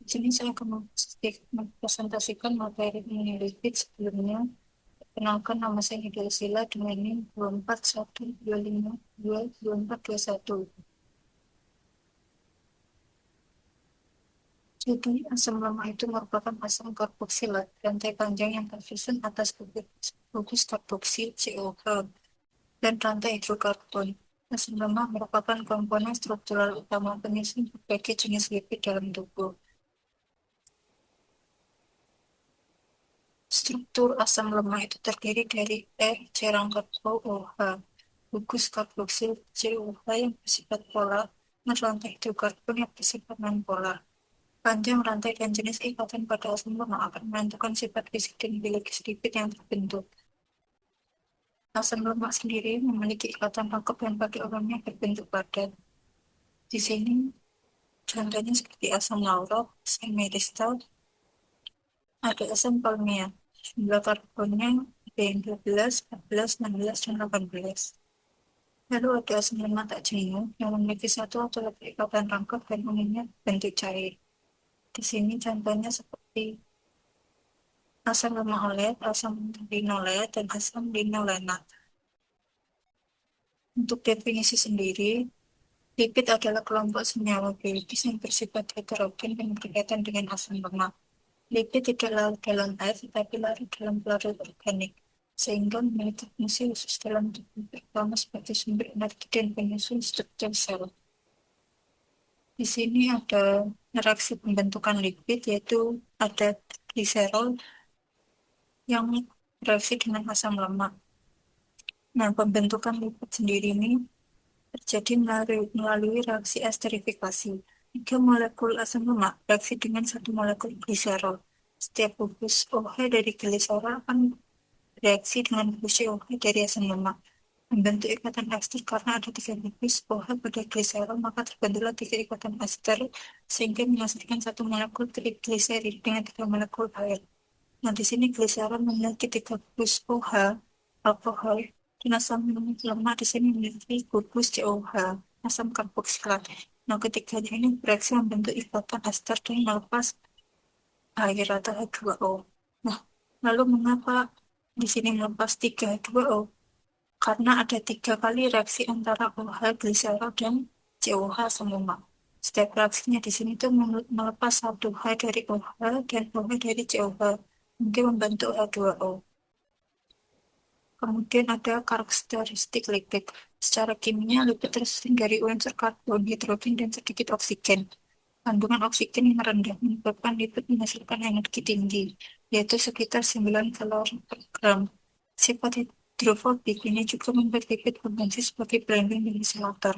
Sini saya akan mempresentasikan materi mengenai lipid sebelumnya. Perkenalkan, nama saya Nidya Sila dengan NIM 24125222421. Jadi, asam lemak itu merupakan asam karboksilat rantai panjang yang tersusun atas gugus karboksi COH dan rantai hidrokarbon. Asam lemak merupakan komponen struktural utama penyusun berbagai jenis lipid dalam tubuh. Struktur asam lemak itu terdiri dari cerang karbo OH, gugus karboksil COH yang bersifat polar, dan rantai hidrokarbon yang bersifat nonpolar. Panjang rantai dan jenis ikatan pada asam lemak akan menentukan sifat fisik dan biologis lipid yang terbentuk. Asam lemak sendiri memiliki ikatan rangkap dan pada umumnya berbentuk padat. Di sini contohnya seperti asam laurok, asam myristal, ada asam palmitat. Jumlah karbonnya ada yang 12, 14, 16, dan 18. Lalu ada asam lemak tak jenuh yang memiliki satu atau lebih ikatan rangkap dan umumnya bentuk cair. Di sini contohnya seperti asam lemak olet, asam linolet, dan asam linolenat. Untuk definisi sendiri, lipid adalah kelompok senyawa biologis yang bersifat heterogen dan berkaitan dengan asam lemak. Lipid tidak larut dalam air, tetapi larut dalam pelarut organik, sehingga memiliki fungsi khusus dalam tubuh, terutama sebagai sumber energi dan penyusun struktur sel. Di sini ada reaksi pembentukan lipid, yaitu ada gliserol yang bereaksi dengan asam lemak. Nah, pembentukan lipid sendiri ini terjadi melalui reaksi esterifikasi. Tiga molekul asam lemak bereaksi dengan satu molekul gliserol. Setiap gugus OH dari gliserol akan reaksi dengan gugus COH dari asam lemak. Membentuk ikatan ester karena ada tiga gugus OH pada gliserol, maka terbentuklah tiga ikatan ester sehingga menghasilkan satu molekul trigliserid dengan tiga molekul air. Nah, di sini gliserol memiliki tiga gugus OH, alkohol, dan asam lemak di sini memiliki gugus COH, asam karboksilat. Nah, ketiganya ini bereaksi membentuk ikatan ester dan melepas air atau H2O. Nah, lalu mengapa di sini melepas 3H2O? Karena ada tiga kali reaksi antara OH, gliserol, dan COH asam lemak. Setiap reaksinya di sini tuh melepas satu H dari OH dan OH dari COH, mungkin membentuk H2O. Kemudian ada karakteristik lipid. Secara kimia, lipid tersusun dari unsur karbon, hidrogen, dan sedikit oksigen. Kandungan oksigen yang rendah menyebabkan lipid menghasilkan energi tinggi, yaitu sekitar 9 kalori per gram. Sifat hidrofobik ini juga membuat lipid berfungsi sebagai pelindung dan isolator.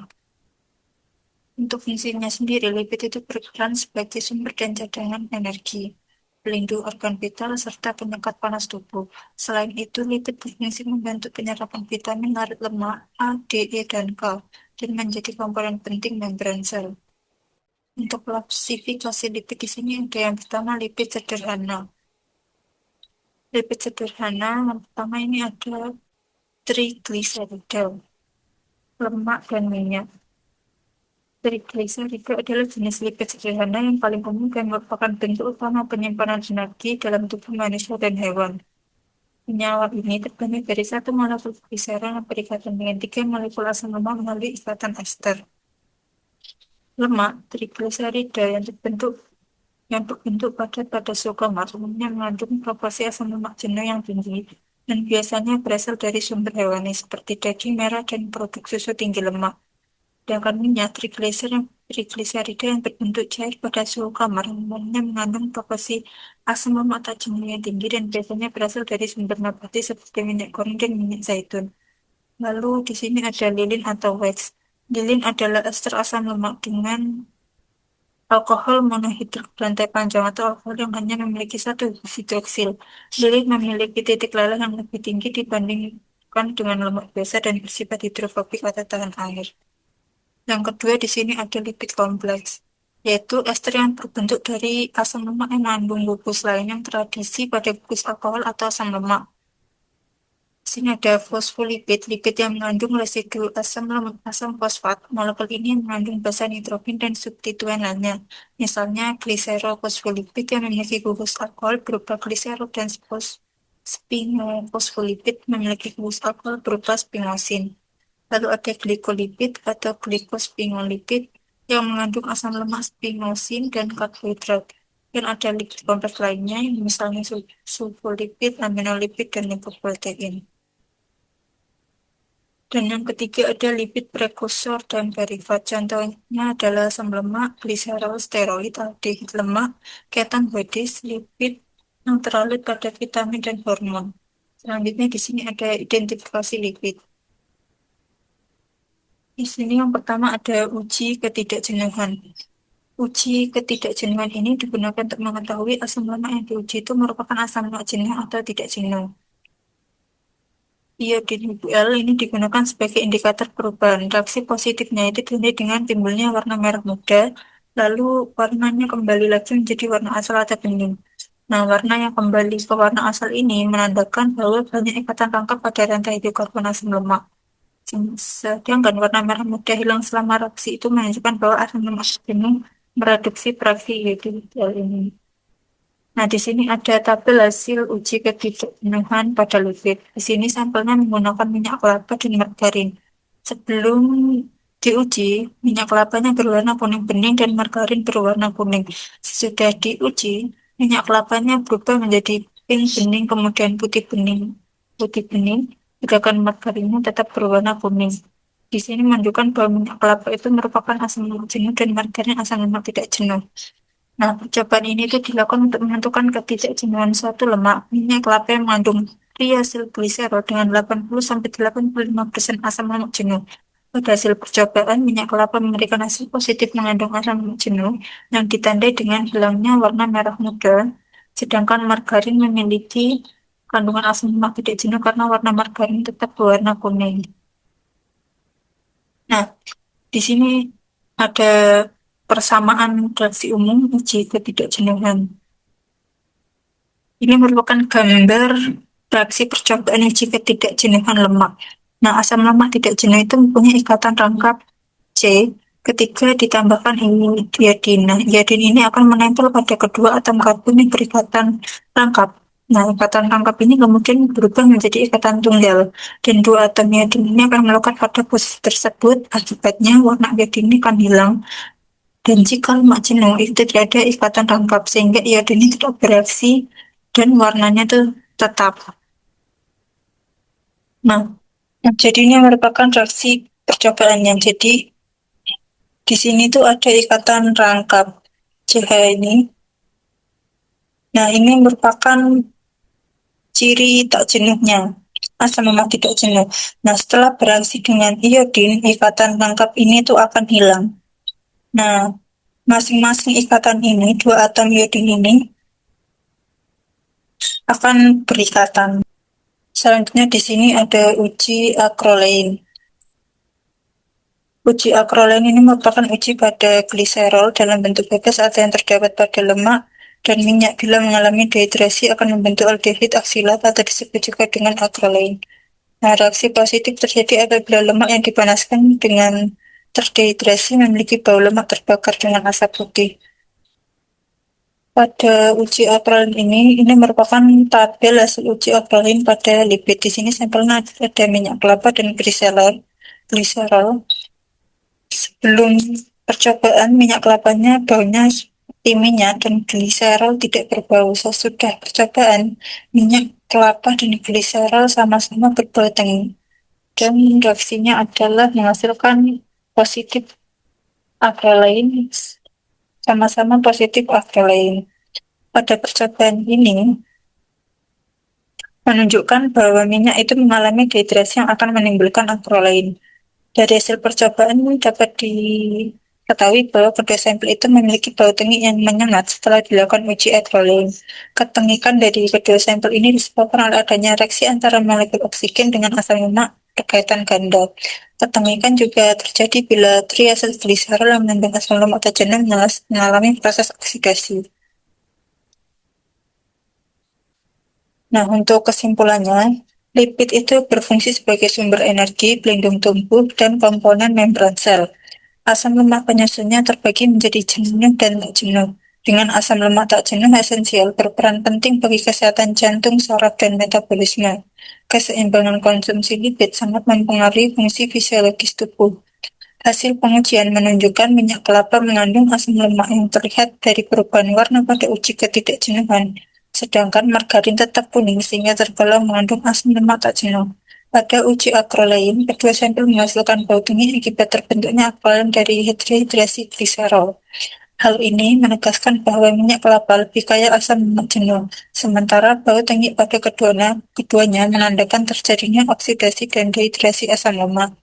Untuk fungsinya sendiri, lipid itu berperan sebagai sumber dan cadangan energi, pelindung organ vital, serta penyekat panas tubuh. Selain itu, lipid berfungsi membantu penyerapan vitamin larut lemak A, D, E, dan K, dan menjadi komponen penting membran sel. Untuk klasifikasi lipid di sini ada yang pertama lipid sederhana. Lipid sederhana yang pertama ini ada trigliserida, lemak dan minyak. Trigliserida adalah jenis lipid sederhana yang paling umum dan merupakan bentuk utama penyimpanan energi dalam tubuh manusia dan hewan. Senyawa ini terbentuk dari satu molekul gliserol yang berikatan dengan tiga molekul asam lemak melalui ikatan ester. Lemak, trigliserida yang berbentuk padat pada sukma umumnya mengandung proporsi asam lemak jenuh yang tinggi dan biasanya berasal dari sumber hewani seperti daging merah dan produk susu tinggi lemak. Sedangkan minyak trigliserida yang berbentuk cair pada suhu kamar umumnya mengandung proporsi asam lemak tak jenuh yang tinggi dan biasanya berasal dari sumber nabati seperti minyak goreng dan minyak zaitun. Lalu di sini ada lilin atau wax. Lilin adalah ester asam lemak dengan alkohol monohidrik berantai panjang atau alkohol yang hanya memiliki satu hidroksil. Lilin memiliki titik lelah yang lebih tinggi dibandingkan dengan lemak biasa dan bersifat hidrofobik atau tahan air. Yang kedua di sini ada lipid kompleks, yaitu ester yang berbentuk dari asam lemak yang mengandung gugus lain yang tradisi pada gugus alkohol atau asam lemak. Sini ada fosfolipid, lipid yang mengandung residu asam fosfat. Molekul ini mengandung basa nitrogen dan substituen lainnya. Misalnya gliserofosfolipid yang memiliki gugus alkohol berupa gliserol dan sphingofosfolipid memiliki gugus alkohol berupa sphingosine. Lalu ada glikolipid atau glikosphingolipid yang mengandung asam lemak sphingosine dan karbohidrat. Dan ada lipid kompleks lainnya, misalnya sulfolipid, aminolipid, dan lipoprotein. Dan yang ketiga ada lipid prekursor dan derivat. Contohnya adalah asam lemak, gliserol, steroid, aldehid lemak, ketan bodis, lipid yang terlarut pada vitamin dan hormon. Selanjutnya di sini ada identifikasi lipid. Di sini yang pertama ada uji ketidakjenuhan. Uji ketidakjenuhan ini digunakan untuk mengetahui asam lemak yang diuji itu merupakan asam lemak jenuh atau tidak jenuh. Iodin UL ini digunakan sebagai indikator perubahan. Reaksi positifnya itu ditandai dengan timbulnya warna merah muda, lalu warnanya kembali lagi menjadi warna asal atau bening. Nah, warna yang kembali ke warna asal ini menandakan bahwa banyak ikatan rangkap pada rantai hidrokarbon asam lemak. Sedangkan warna merah muda hilang selama reaksi itu menunjukkan bahwa asam lemak jenuh mereduksi fraksi iodin UL ini. Nah, di sini ada tabel hasil uji ketidakjenuhan pada lipid. Di sini sampelnya menggunakan minyak kelapa dan margarin. Sebelum diuji, minyak kelapanya berwarna kuning bening dan margarin berwarna kuning. Sesudah diuji, minyak kelapanya berubah menjadi pink bening, kemudian putih bening. Putih bening, sedangkan margarinnya tetap berwarna kuning. Di sini menunjukkan bahwa minyak kelapa itu merupakan asam lemak jenuh dan margarin asam lemak tidak jenuh. Nah, percobaan ini itu dilakukan untuk menentukan ketidakjenuhan suatu lemak. Minyak kelapa yang mengandung triasilgliserol dengan 80-85% asam lemak jenuh. Pada hasil percobaan, minyak kelapa memberikan hasil positif mengandung asam lemak jenuh yang ditandai dengan hilangnya warna merah muda, sedangkan margarin memiliki kandungan asam lemak tidak jenuh karena warna margarin tetap berwarna kuning. Nah, di sini ada persamaan reaksi umum uji ketidakjenuhan. Ini merupakan gambar reaksi percobaan uji ketidakjenuhan lemak. Nah, asam lemak tidak jenuh itu mempunyai ikatan rangkap C ketika ditambahkan iodin. Nah, iodin ini akan menempel pada kedua atom karbon yang berikatan rangkap. Nah, ikatan rangkap ini kemudian berubah menjadi ikatan tunggal. Dan dua atom iodin ini akan melekat pada posisi tersebut. Akibatnya warna iodin ini akan hilang. Dan jika lemak jenuh itu tidak ada ikatan rangkap sehingga iodin ini tidak bereaksi dan warnanya tuh tetap. Nah, jadi ini merupakan reaksi percobaannya. Jadi di sini tuh ada ikatan rangkap CH ini. Nah, ini merupakan ciri tak jenuhnya. Asam lemak tidak jenuh. Nah, setelah bereaksi dengan iodin, ikatan rangkap ini tuh akan hilang. Nah, masing-masing ikatan ini, dua atom iodin ini, akan berikatan. Selanjutnya di sini ada uji acrolein. Uji acrolein ini merupakan uji pada gliserol dalam bentuk bebas atau yang terdapat pada lemak dan minyak. Bila mengalami dehidrasi akan membentuk aldehid aksilat atau disebut juga dengan acrolein. Nah, reaksi positif terjadi apabila lemak yang dipanaskan dengan terdehidrasi memiliki bau lemak terbakar dengan asap putih. Pada uji acrolein ini merupakan tabel hasil uji acrolein pada lipid. Di sini sampelnya ada minyak kelapa dan gliserol. Sebelum percobaan, minyak kelapanya baunya seperti minyak dan gliserol tidak berbau. Sesudah percobaan, minyak kelapa dan gliserol sama-sama berbau tengik. Dan reaksinya adalah menghasilkan positif acrolein, sama-sama positif acrolein. Pada percobaan ini menunjukkan bahwa minyak itu mengalami dehidrasi yang akan menimbulkan acrolein. Dari hasil percobaan dapat diketahui bahwa kedua sampel itu memiliki bau tengik yang menyengat setelah dilakukan uji acrolein. Ketengikan dari kedua sampel ini disebabkan oleh adanya reaksi antara molekul oksigen dengan asam lemak berkaitan ganda. Ketengikan juga terjadi bila triacylglycerol yang mengandung asam lemak terjenuh mengalami proses oksidasi. Nah, untuk kesimpulannya, Lipid itu berfungsi sebagai sumber energi, pelindung tubuh, dan komponen membran sel. Asam lemak penyusunnya terbagi menjadi jenuh dan tak jenuh. Dengan asam lemak tak jenuh esensial berperan penting bagi kesehatan jantung, saraf, dan metabolisme. Keseimbangan konsumsi lipid sangat mempengaruhi fungsi fisiologis tubuh. Hasil pengujian menunjukkan minyak kelapa mengandung asam lemak yang terlihat dari perubahan warna pada uji ketidakjenuhan, sedangkan margarin tetap kuning sehingga tergolong mengandung asam lemak tak jenuh. Pada uji akrolain, kedua sampel menghasilkan bau dingin akibat terbentuknya akrolein dari dehidrasi gliserol. Hal ini menegaskan bahwa minyak kelapa lebih kaya asam lemak jenuh, sementara bau tengik pada keduanya menandakan terjadinya oksidasi dan dehidrasi asam lemak.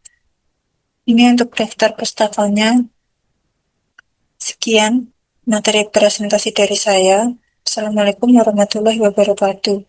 Ini untuk daftar pustakalnya. Sekian materi presentasi dari saya. Assalamualaikum warahmatullahi wabarakatuh.